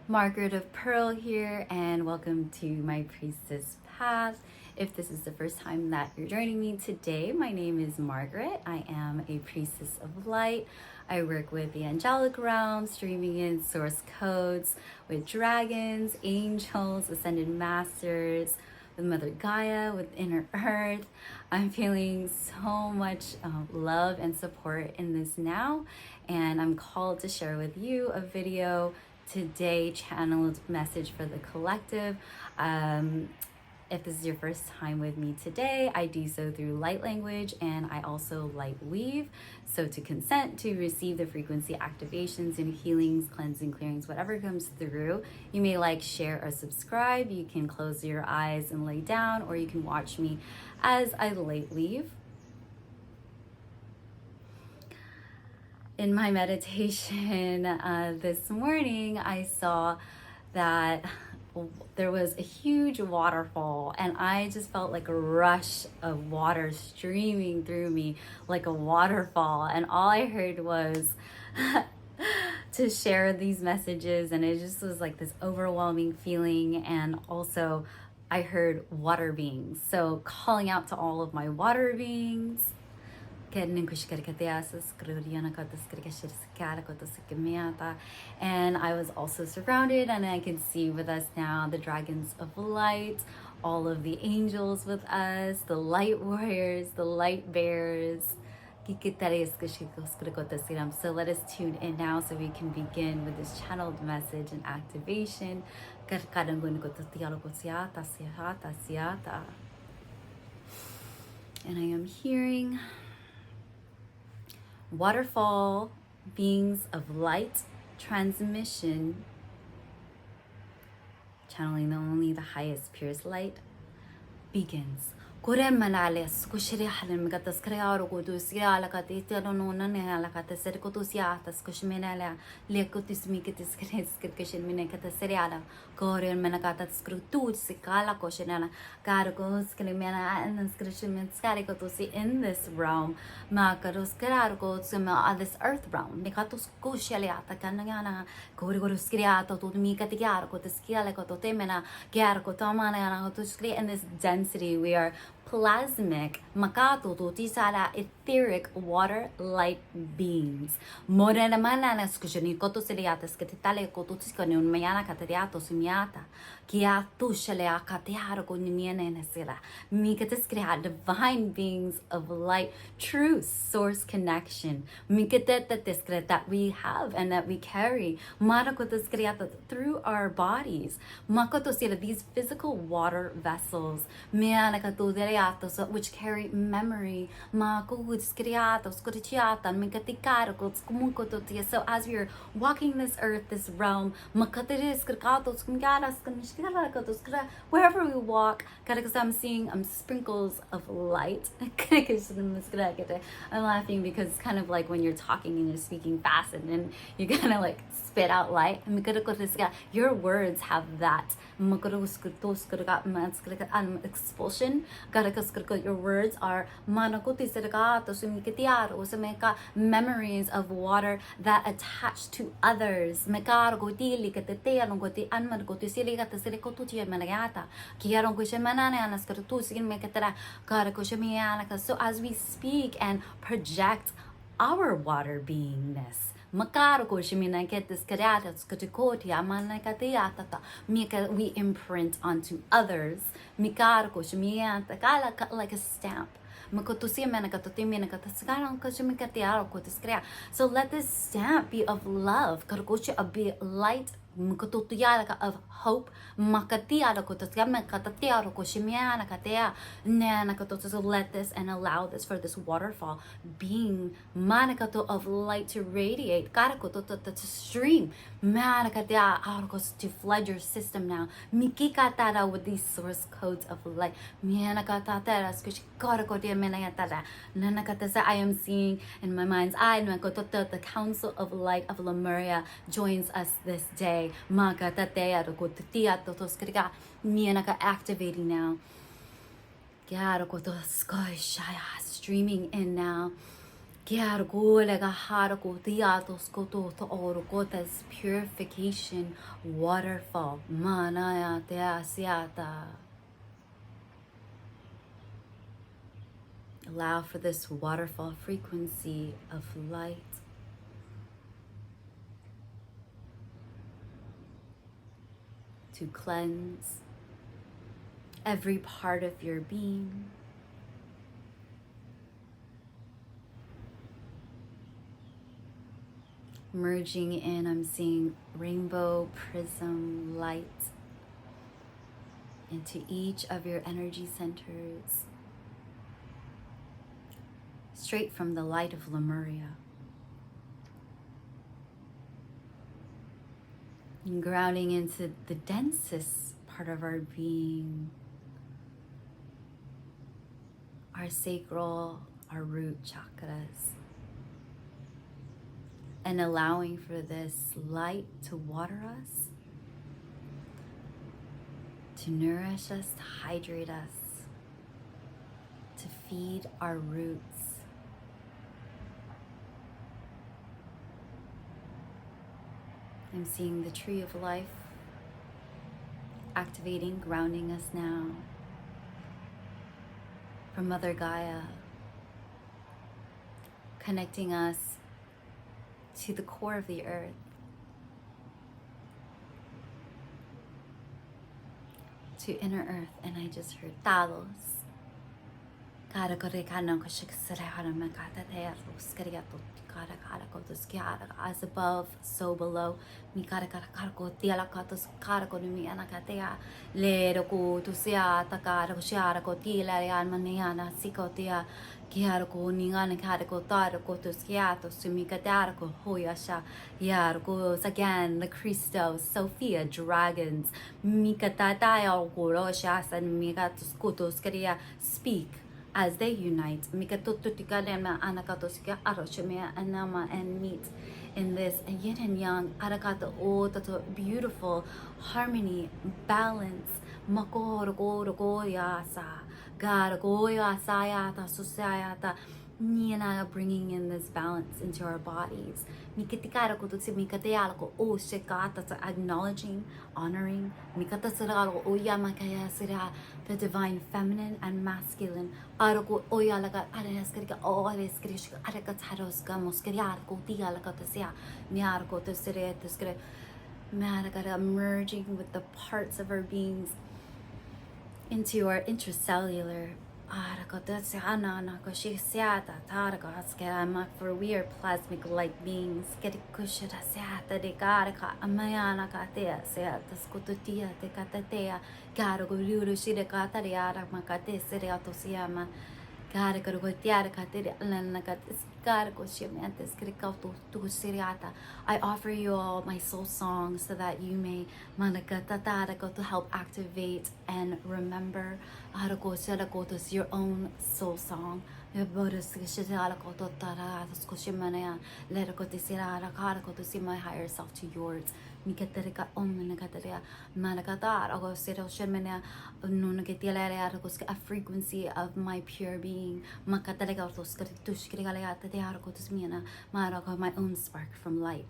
Margaret of Pearl here, and welcome to my Priestess Path. If this is the first time that you're joining me today, my name is Margaret. I am a Priestess of Light. I work with the angelic realm, streaming in source codes with dragons, angels, ascended masters, with Mother Gaia, with Inner Earth. I'm feeling so much love and support in this now, and I'm called to share with you a video today, channeled message for the collective. If this is your first time with me today, I do so through light language, and I also light weave. So to consent to receive the frequency activations and healings, cleansing, clearings, whatever comes through, you may like, share, or subscribe. You can close your eyes and lay down, or you can watch me as I light weave. In my meditation this morning, I saw that there was a huge waterfall, and I just felt like a rush of water streaming through me like a waterfall, and all I heard was to share these messages, and it just was like this overwhelming feeling. And also I heard water beings, so calling out to all of my water beings. And I was also surrounded, and I can see with us now the dragons of light, all of the angels with us, the light warriors, the light bearers. So let us tune in now so we can begin with this channeled message and activation. And I am hearing Waterfall, beings of light, transmission, channeling only the highest, purest light, begins. Kurem manales, kushiri halim gatas krearo kudus yala katita no nana kata serkotus yatas kushmenala, lekotis mikitis kreskin minekata seriala, Korean manakata skrutud sikala koshenala, Gargos Kalimena and Skrishin Skarikotusi in this realm, Makaros Karagos this earth realm, Nikatus Kushaliata Kanagana, Gorigorus Kriato to Mikatiarko, the Skialako to Temena, Garko Tomana to Skri in this density. We are plasmic, makato to tisara etheric water light beings. Morena manana skushani koto seriata sketale koto tiskani un mayana katariato sumiata. Kia tushalea katiara con miene nesira. Mikatiskria divine beings of light, truth, source connection. Mikateta tiskret that we have and that we carry. Marakotiskriata through our bodies. Makotosira, these physical water vessels. Which carry memory. So as we are walking this earth, this realm, wherever we walk, I'm seeing sprinkles of light. I'm laughing because it's kind of like when you're talking and you're speaking fast, and then you kind of like spit out light. Your words have that expulsion. Your words are memories of water that attach to others. So as we speak and project our water beingness, we imprint onto others like a stamp. So let this stamp be of love, be light, of hope. So let this and allow this for this waterfall being of light to radiate, to stream, to flood your system now with these source codes of light. I am seeing in my mind's eye the Council of Light of Lemuria joins us this day. Activating now. Streaming in now. This purification waterfall. Manaya te asiata. Allow for this waterfall frequency of light to cleanse every part of your being. Merging in, I'm seeing rainbow prism light into each of your energy centers, straight from the light of Lemuria. And grounding into the densest part of our being, our sacral, our root chakras. And allowing for this light to water us, to nourish us, to hydrate us, to feed our roots. I'm seeing the tree of life activating, grounding us now from Mother Gaia, connecting us to the core of the earth, to inner earth. And I just heard talos. As above, so below. Again, the Christos, Sophia, dragons, speak as they unite, and meet in this yin and yang, beautiful harmony, balance. Bringing in this balance into our bodies. Acknowledging, honoring the divine feminine and masculine. Merging with the parts of our beings into our intracellular. For we are plasmic light beings. I offer you all my soul song so that you may to help activate and remember your own soul song. To see my higher self to yours. A frequency of my pure being. My own spark from light.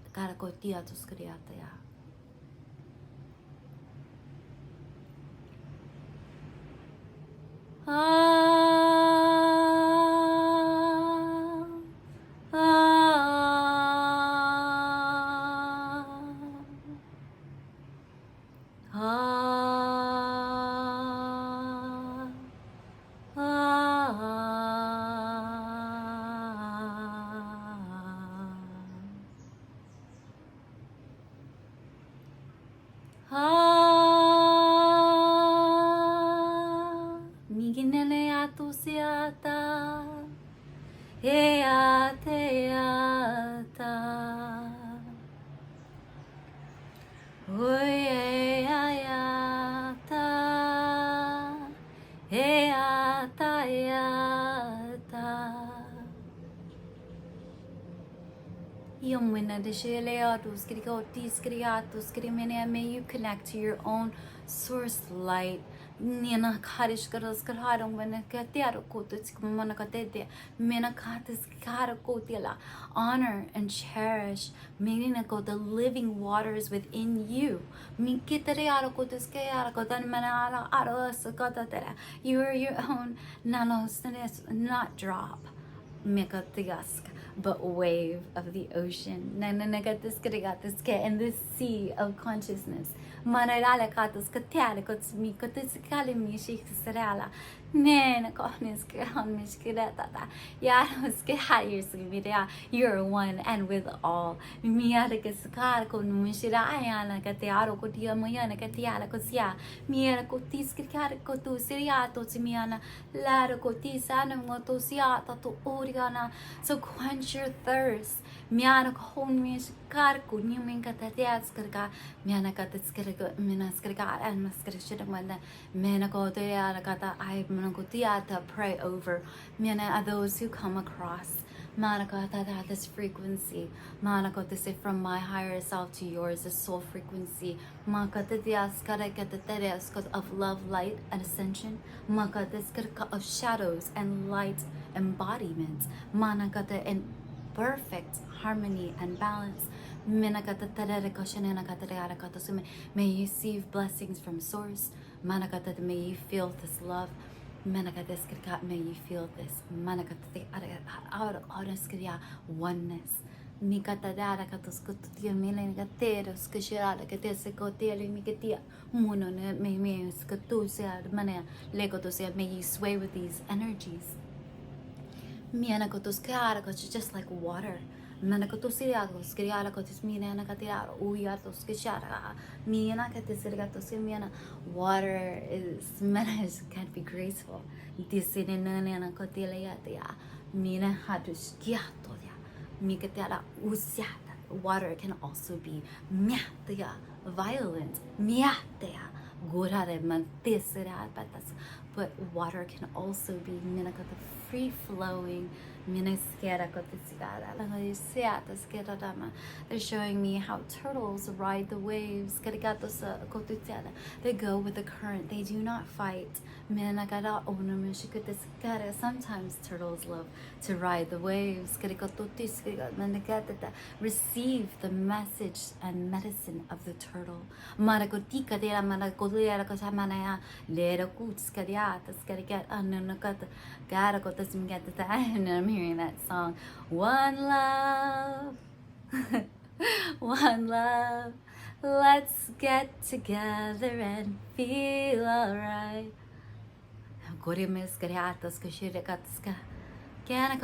May you connect to your own source light, Nina Karish Karaskarhadon when a Katiaro Kotus Monacatete, Menakatis Karakotila, honor and cherish, Menako, the living waters within you. Minkitariaro Kotus Kayarakotan Manala Aros Kotatera. You are your own nanostanis, not drop. Mekatiask, but wave of the ocean. In this sea of consciousness. Manarala katos katala kots mi kotis kalimi shikserala. Nena kohnis kahamish kiratata. Yaros kahayers vidia. You're one and with all. Miarakas karko numishira ayana katiaro kotia moyana katiala kosia. Miara kotis karko tu siriato simiana. Lara kotisana motosiata to oriana. So quench your thirst. Miana kohmish karko niminka tatiaskarka. Miana katiskarka minaskarka and maskarishidamanda. Menako tearakata I to pray over Miana are those who come across Manako that this frequency Manako to say from my higher self to yours the soul frequency of love, light and ascension of shadows and light embodiment Manakata in perfect harmony and balance. May you receive blessings from source. May you feel this love. May you feel this. Oneness. May you sway with these energies. Just like water. Water is meant can be graceful. Water can also be violent. But water can also be free-flowing. They're showing me how turtles ride the waves. They go with the current. They do not fight. Sometimes turtles love to ride the waves. Receive the message and medicine of the turtle. And I'm hearing that song. One love, one love. Let's get together and feel alright. And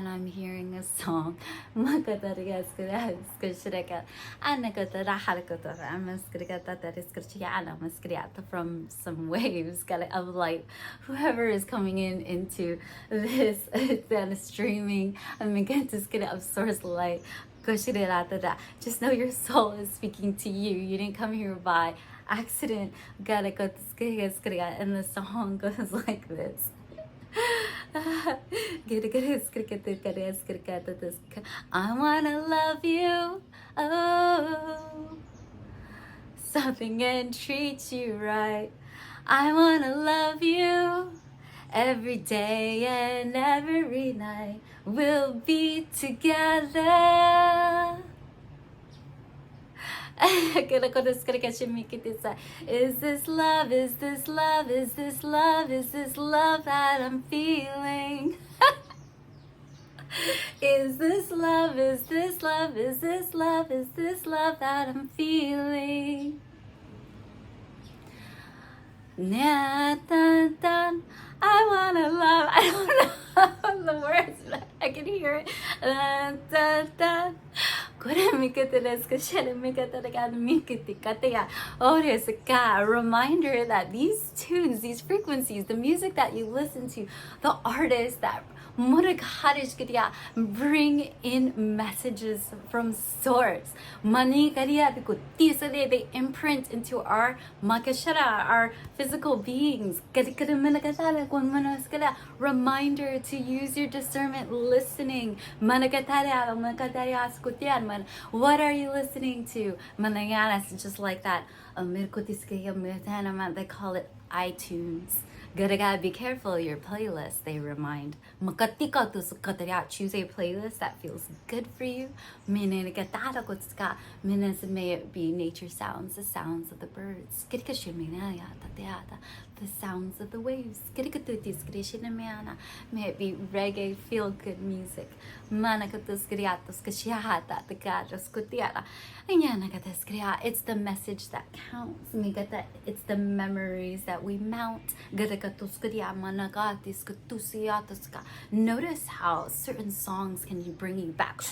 I'm hearing a song from some waves of light. Whoever is coming into this streaming of source light, just know your soul is speaking to you. You didn't come here by accident. And the song goes like this. I wanna love you, oh, something and treat you right. I wanna love you every day and every night. We'll be together. Is this love? Is this love? Is this love? Is this love that I'm feeling? Is this love? Is this love? Is this love? Is this love that I'm feeling? I wanna love. I don't know the words, but I can hear it. A reminder that these tunes, these frequencies, the music that you listen to, the artists that Bring in messages from source. They imprint into our makashara, our physical beings. Reminder to use your discernment listening. What are you listening to? Just like that. They call it iTunes. Gotta be careful your playlist, they remind. Choose a playlist that feels good for you. May it be nature sounds, the sounds of the birds. The sounds of the waves. May it be reggae, feel good music. It's the message that counts. It's the memories that we mount. Notice how certain songs can bring you back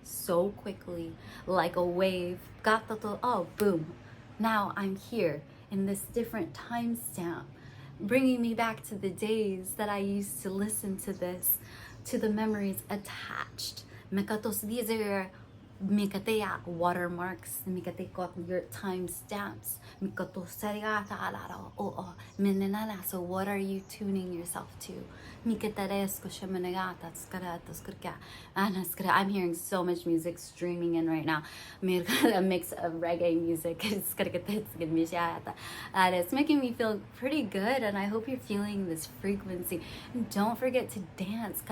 so quickly, like a wave. Oh, boom. Now I'm here in this different timestamp, bringing me back to the days that I used to listen to this, to the memories attached. These are watermarks, your timestamps. So what are you tuning yourself to? I'm hearing so much music streaming in right now. A mix of reggae music. And it's making me feel pretty good, and I hope you're feeling this frequency. And don't forget to dance.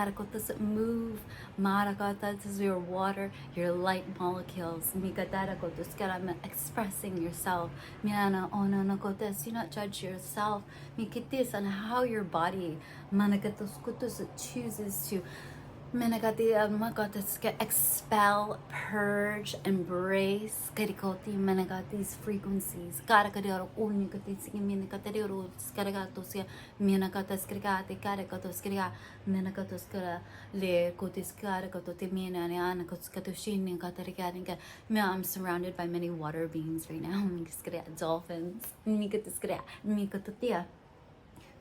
Move. This is your water, your light molecules. Expressing yourself. Do not judge yourself. On how your body chooses to expel, purge, embrace these frequencies. I'm surrounded by many water beings right now. Dolphins.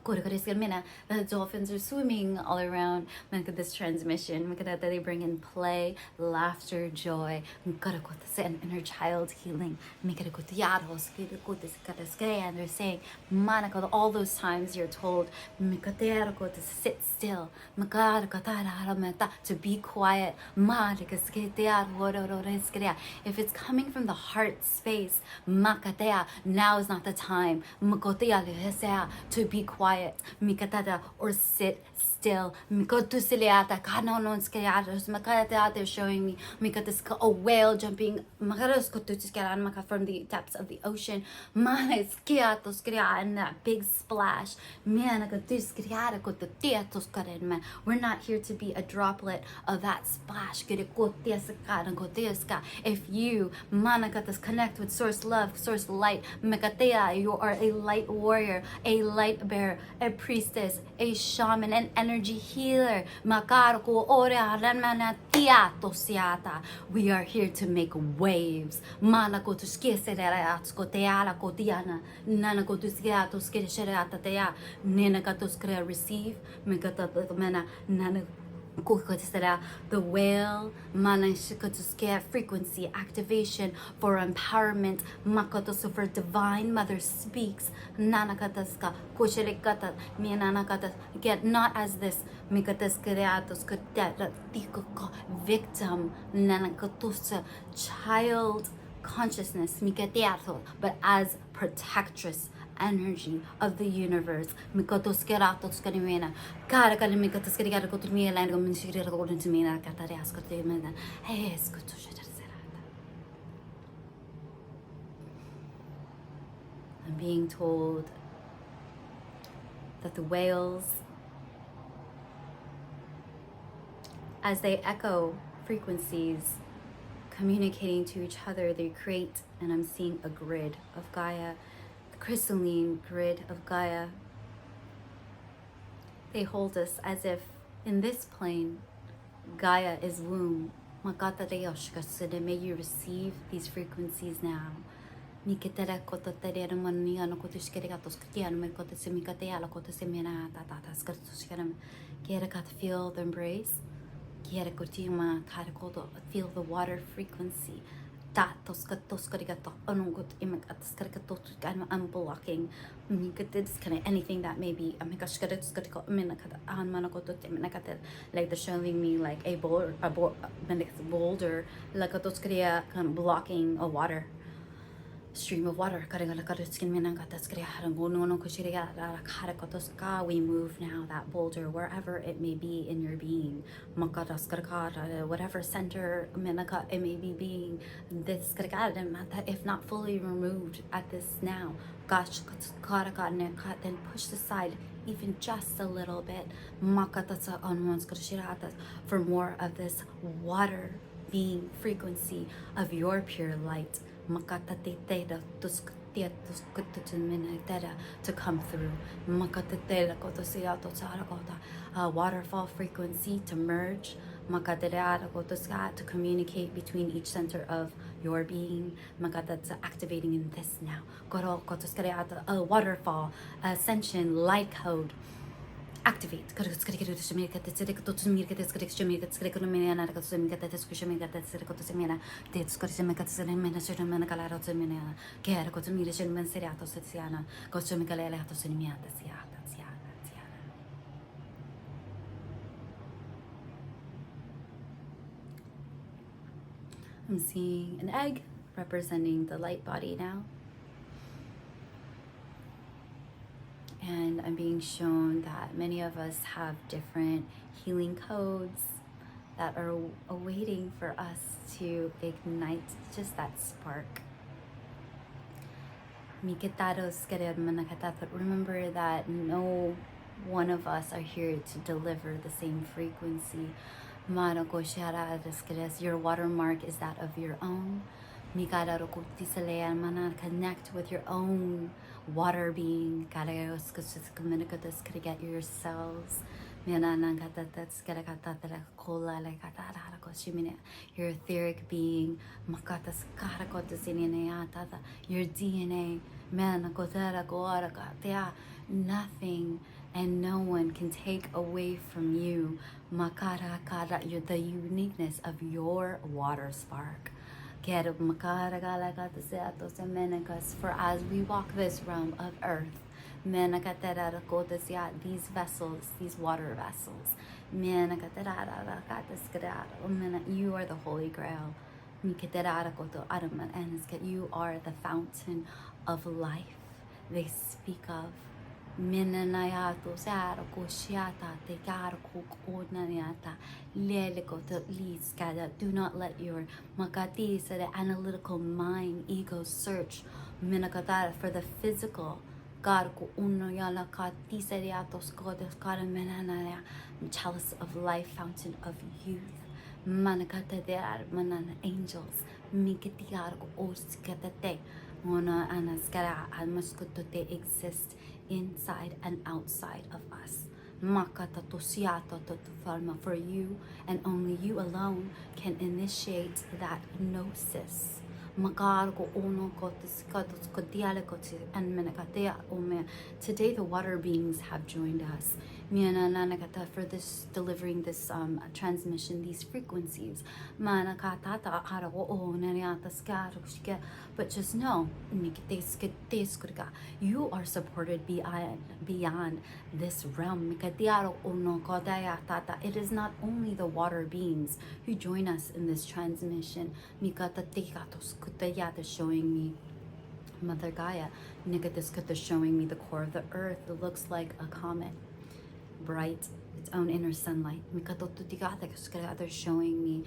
The dolphins are swimming all around this transmission. They bring in play, laughter, joy, and inner child healing. And they're saying, all those times you're told to sit still, to be quiet. If it's coming from the heart space, now is not the time to be quiet, or sit still. They're showing me a whale jumping from the depths of the ocean, and that big splash. We're not here to be a droplet of that splash. If you connect with source love, source light, you are a light warrior, a light bearer, a priestess, a shaman, an energy healer. We are here to make waves. Receive. The whale frequency activation for empowerment. For divine mother speaks. Again, not as this victim, child consciousness, but as protectress energy of the universe. I'm being told that the whales, as they echo frequencies communicating to each other, they create, and I'm seeing a grid of Gaia, the crystalline grid of Gaia. They hold us as if in this plane, Gaia is womb. May you receive these frequencies now. Mikitera koto tere mania no koto skere gatos kian me koto semikate ala koto semina tata skirto skere kera kat feel the embrace kera kotima kara koto feel the water frequency that tos skere gato onungot imak at skere gato I'm unblocking mikate kind of anything that may be amika skere skere ko minakata an manakoto minakata like they're showing me like a boulder like tos skere kind of blocking a water stream of water. We move now that boulder wherever it may be in your being. Whatever center it may be being, this if not fully removed at this now, then push aside even just a little bit for more of this water being frequency of your pure light to come through. Waterfall frequency to merge. To communicate between each center of your being. Activating in this now. Waterfall ascension light code. Activate. I'm seeing an egg representing the light body now. And I'm being shown that many of us have different healing codes that are awaiting for us to ignite just that spark. But remember that no one of us are here to deliver the same frequency. Your watermark is that of your own. Connect with your own water being. Get yourselves. Your etheric being. Your DNA. Nothing and no one can take away from you the uniqueness of your water spark. For as we walk this realm of earth, these vessels, these water vessels, you are the Holy Grail. You are the fountain of life they speak of. Do not let your analytical mind, ego search for the physical chalice of life, fountain of youth. Angels. They exist inside and outside of us. For you and only you alone can initiate that gnosis. Today the water beings have joined us for this delivering this transmission, these frequencies. But just know you are supported beyond this realm. It is not only the water beings who join us in this transmission. They're showing me Mother Gaia. They're showing me the core of the earth. It looks like a comet, bright, its own inner sunlight. They're showing me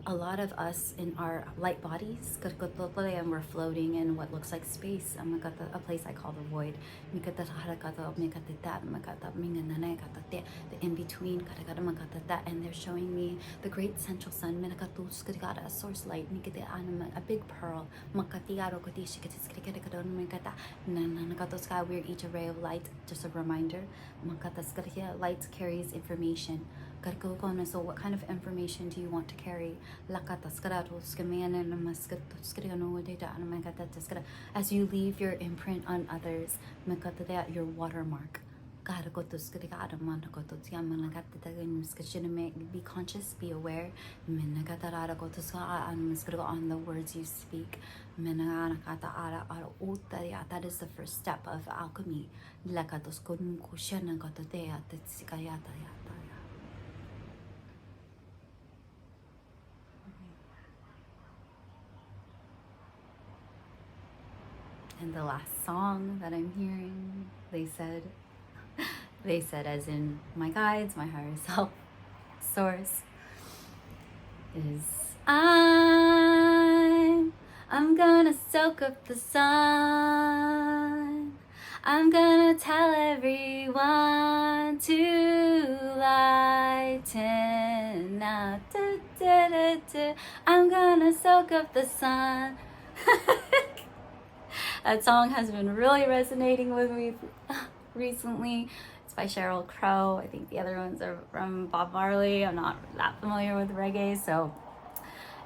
a lot of us in our light bodies, and we're floating in what looks like space, a place I call the void. The in-between, and they're showing me the great central sun, a source light, a big pearl. We're each a ray of light. Just a reminder, light carries information. So what kind of information do you want to carry? As you leave your imprint on others, your watermark. Be conscious, be aware on the words you speak. That is the first step of alchemy. And the last song that I'm hearing, they said as in my guides, my higher self, source, is I'm gonna soak up the sun. I'm gonna tell everyone to lighten now. I'm gonna soak up the sun. That song has been really resonating with me recently. It's by Sheryl Crow. I think the other ones are from Bob Marley. I'm not that familiar with reggae, so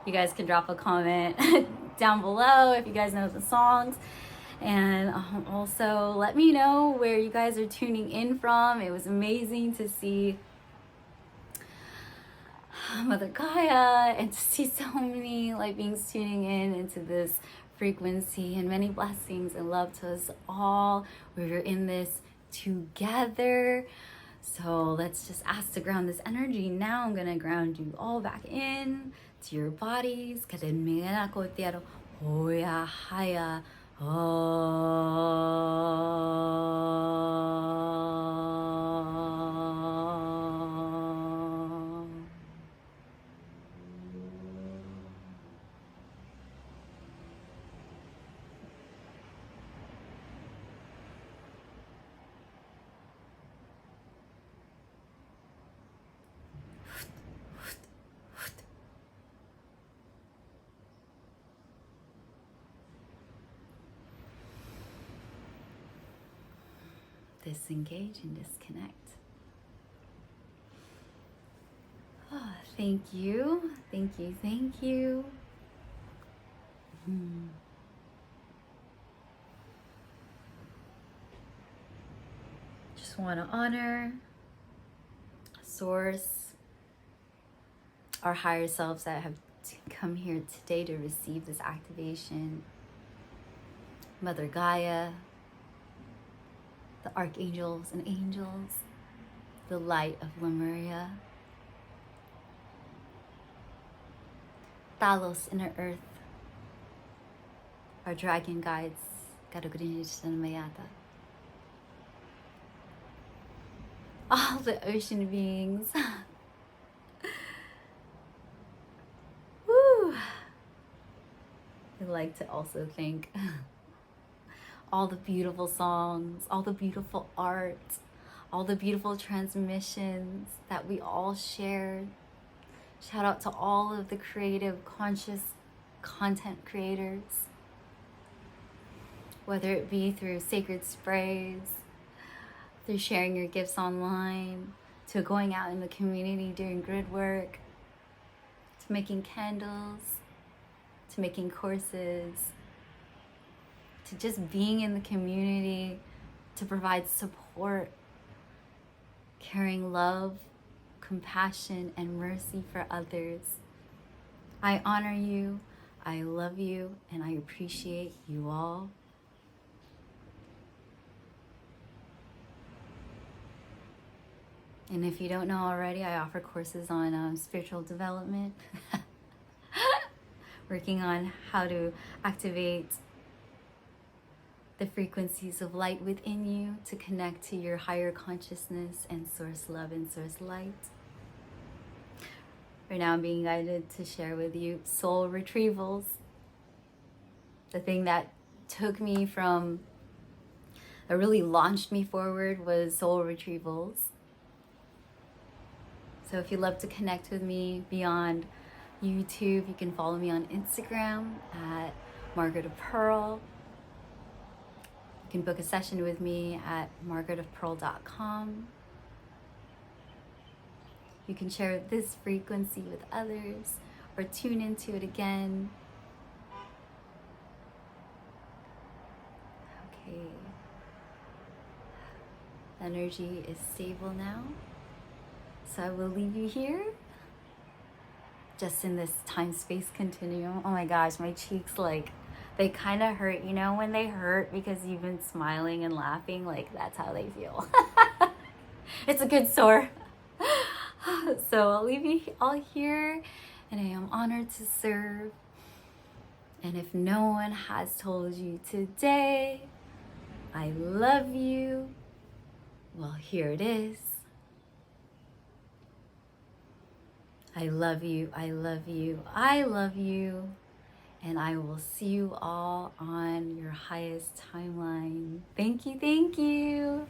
you guys can drop a comment down below if you guys know the songs. And also let me know where you guys are tuning in from. It was amazing to see Mother Gaia and to see so many light beings tuning in into this frequency, and many blessings and love to us all. We're in this together. So let's just ask to ground this energy. Now I'm gonna ground you all back in to your bodies. Disengage and disconnect. Oh, thank you. Thank you. Thank you. Just want to honor Source, our higher selves that have come here today to receive this activation. Mother Gaia, the archangels and angels, the light of Lemuria, Talos, inner earth, our dragon guides, all the ocean beings. Woo! I'd like to also thank all the beautiful songs, all the beautiful art, all the beautiful transmissions that we all shared. Shout out to all of the creative, conscious content creators, whether it be through sacred sprays, through sharing your gifts online, to going out in the community doing grid work, to making candles, to making courses, to just being in the community, to provide support, carrying love, compassion, and mercy for others. I honor you, I love you, and I appreciate you all. And if you don't know already, I offer courses on spiritual development, working on how to activate the frequencies of light within you to connect to your higher consciousness and source love and source light. Right now I'm being guided to share with you soul retrievals. The thing that took me from, that really launched me forward was soul retrievals. So if you'd love to connect with me beyond YouTube, you can follow me on Instagram at Margaret of Pearl. You can book a session with me at margaretofpearl.com. You can share this frequency with others or tune into it again. Okay. Energy is stable now. So I will leave you here. Just in this time-space continuum. Oh my gosh, my cheeks, like, they kind of hurt. You know when they hurt because you've been smiling and laughing? Like, that's how they feel. It's a good sore. So I'll leave you all here, and I am honored to serve. And if no one has told you today, I love you, well, here it is. I love you, I love you, I love you. And I will see you all on your highest timeline. Thank you, thank you.